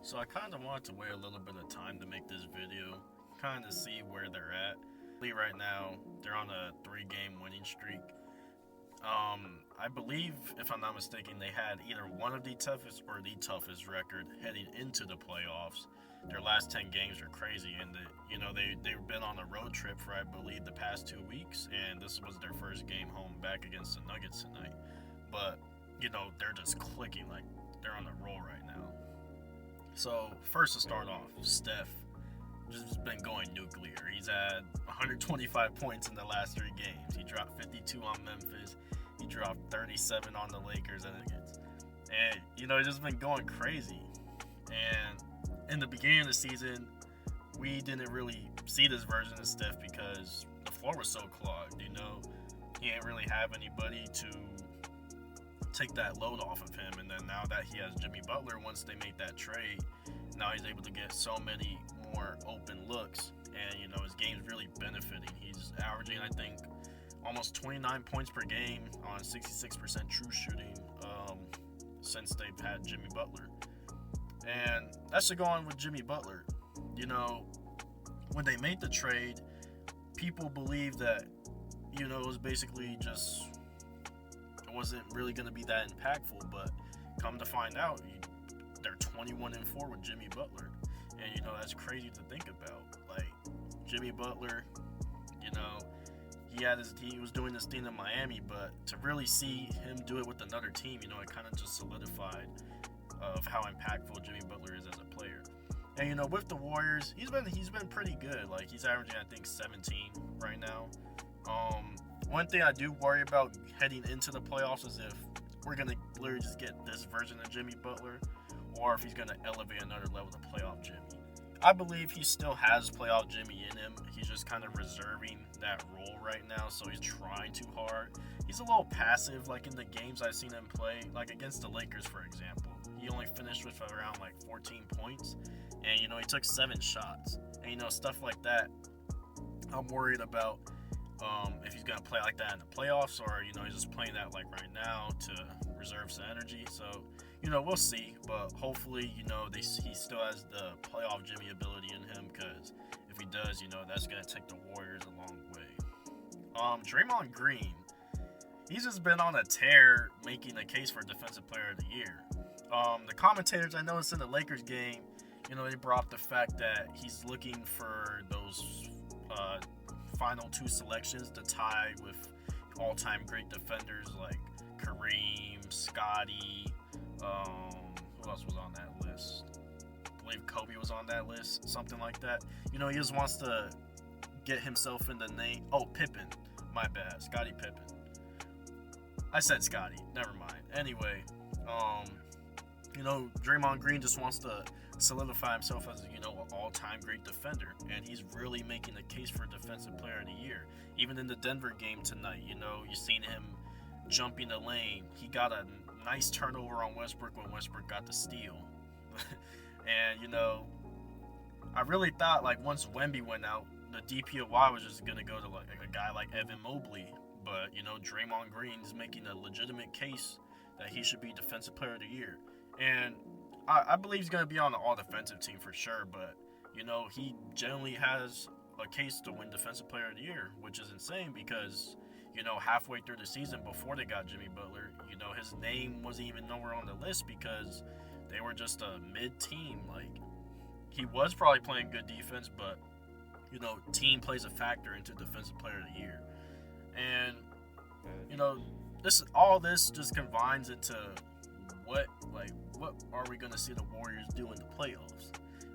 So I kind of wanted to wait a little bit of time to make this video, kind of see where they're at. Right now, they're on a 3-game winning streak. I believe, if I'm not mistaken, they had either one of the toughest or the toughest record heading into the playoffs. Their last 10 games are crazy, and they've been on a road trip for, I believe, the past 2 weeks, and this was their first game home back against the Nuggets tonight. But they're just clicking, like they're on a roll right now. So first to start off, Steph just been going nuclear. He's had 125 points in the last 3 games. He dropped 52 on Memphis. He dropped 37 on the Lakers and Nuggets. And he's just been going crazy. And in the beginning of the season, we didn't really see this version of Steph because the floor was so clogged. He didn't really have anybody to take that load off of him. And then now that he has Jimmy Butler, once they made that trade, now he's able to get so many more open looks, and his game's really benefiting. He's averaging, I think, almost 29 points per game on 66% true shooting since they've had Jimmy Butler. And that should go on with Jimmy Butler. When they made the trade, people believed that it was basically just, it wasn't really going to be that impactful, but come to find out, they're 21-4 with Jimmy Butler. And, that's crazy to think about. Like, Jimmy Butler, he was doing this thing in Miami, but to really see him do it with another team, it kind of just solidified of how impactful Jimmy Butler is as a player. And, with the Warriors, he's been pretty good. Like, he's averaging, I think, 17 right now. One thing I do worry about heading into the playoffs is if we're going to literally just get this version of Jimmy Butler, or if he's going to elevate another level to playoff Jimmy. I believe he still has playoff Jimmy in him. He's just kind of reserving that role right now, so he's trying too hard. He's a little passive, like in the games I've seen him play, like against the Lakers, for example. He only finished with around 14 points, and he took 7 shots. And stuff like that, I'm worried about if he's going to play like that in the playoffs, or he's just playing that like right now to reserve some energy. So we'll see, but hopefully, he still has the playoff Jimmy ability in him, because if he does, that's going to take the Warriors a long way. Draymond Green, he's just been on a tear, making a case for Defensive Player of the Year. The commentators, I noticed in the Lakers game, they brought up the fact that he's looking for those final 2 selections to tie with all-time great defenders like Kareem, Scottie. Who else was on that list? I believe Kobe was on that list, something like that. He just wants to get himself in the name. Oh, Pippen. My bad. Scottie Pippen. I said Scottie. Never mind. Anyway, Draymond Green just wants to solidify himself as, an all-time great defender, and he's really making a case for Defensive Player of the Year. Even in the Denver game tonight, you've seen him jumping the lane. He got a nice turnover on Westbrook when Westbrook got the steal. And, I really thought, once Wemby went out, the DPOY was just going to go to, a guy like Evan Mobley. But, Draymond Green is making a legitimate case that he should be Defensive Player of the Year. And I believe he's going to be on the all-defensive team for sure, but, he generally has a case to win Defensive Player of the Year, which is insane because, halfway through the season before they got Jimmy Butler, his name wasn't even nowhere on the list because they were just a mid-team. He was probably playing good defense, but, team plays a factor into Defensive Player of the Year. And, all this just combines into what are we going to see the Warriors do in the playoffs?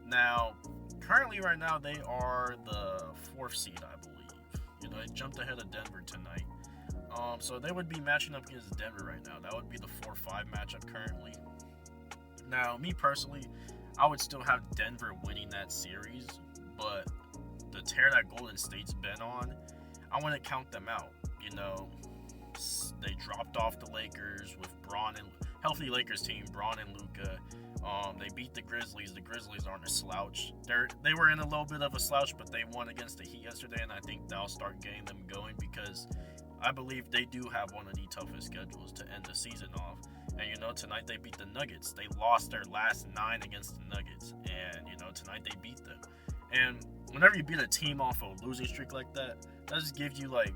Now, currently right now, they are the 4th seed, I believe. They jumped ahead of Denver tonight. So they would be matching up against Denver right now. That would be the 4-5 matchup currently. Now, me personally, I would still have Denver winning that series, but the tear that Golden State's been on, I wouldn't count them out. They dropped off the Lakers with Bron and healthy Lakers team, Bron and Luka. They beat the Grizzlies. The Grizzlies aren't a slouch. They were in a little bit of a slouch, but they won against the Heat yesterday, and I think that'll start getting them going because I believe they do have one of the toughest schedules to end the season off. And, you know, tonight they beat the Nuggets. They lost their last 9 against the Nuggets. And, you know, tonight they beat them. And whenever you beat a team off a losing streak like that, that just gives you, like,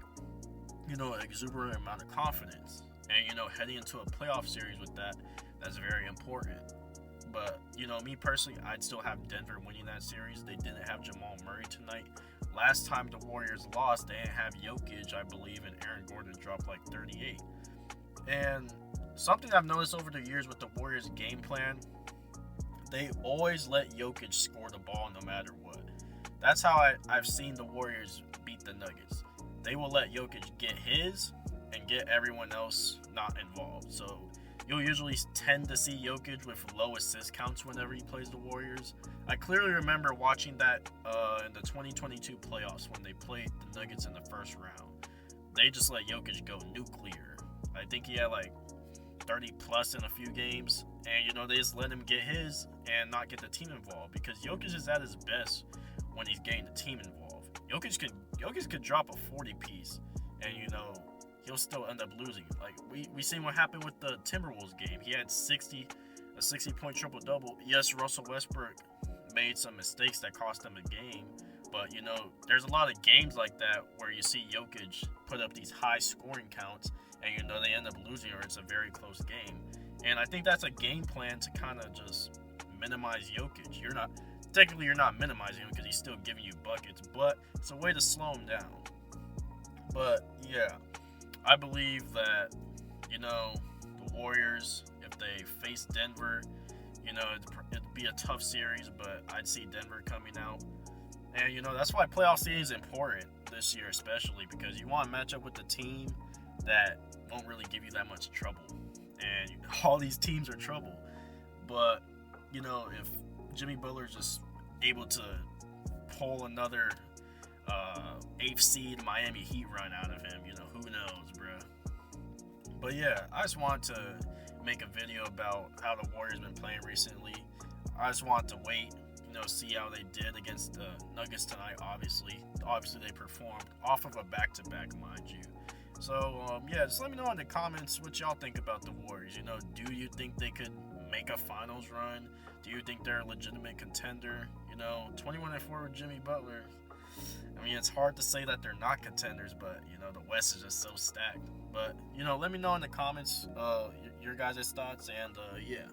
you know, an exuberant amount of confidence. And, you know, heading into a playoff series with that, that's very important. But, you know, me personally, I'd still have Denver winning that series. They didn't have Jamal Murray tonight. Last time the Warriors lost, they didn't have Jokic, I believe, and Aaron Gordon dropped like 38. And something I've noticed over the years with the Warriors' game plan, they always let Jokic score the ball no matter what. That's how I've seen the Warriors beat the Nuggets. They will let Jokic get his and get everyone else not involved. So you'll usually tend to see Jokic with low assist counts whenever he plays the Warriors. I clearly remember watching that in the 2022 playoffs when they played the Nuggets in the first round. They just let Jokic go nuclear. I think he had like 30 plus in a few games, and you know, they just let him get his and not get the team involved, because Jokic is at his best when he's getting the team involved. Jokic could drop a 40 piece, and you know, he'll still end up losing. Like we seen what happened with the Timberwolves game. He had a 60-point triple double. Yes, Russell Westbrook made some mistakes that cost them a game, but you know, there's a lot of games like that where you see Jokic put up these high scoring counts, and you know, they end up losing, or it's a very close game. And I think that's a game plan to kind of just minimize Jokic. You're not minimizing him because he's still giving you buckets, but it's a way to slow him down. But yeah, I believe that, you know, the Warriors, if they face Denver, you know, it'd be a tough series, but I'd see Denver coming out. And, you know, that's why playoff series is important this year, especially because you want to match up with the team that won't really give you that much trouble. And all these teams are trouble. But, you know, if Jimmy Butler's just able to pull another 8th seed Miami Heat run out of him, you know, who knows, bruh. But yeah, I just wanted to make a video about how the Warriors been playing recently. I just wanted to wait, you know, see how they did against the Nuggets tonight. Obviously they performed off of a back-to-back, mind you. So yeah, just let me know in the comments what y'all think about the Warriors. You know, do you think they could make a finals run? Do you think they're a legitimate contender? You know, 21-4 with Jimmy Butler. I mean, it's hard to say that they're not contenders, but, you know, the West is just so stacked. But, you know, let me know in the comments your guys' thoughts, and, yeah.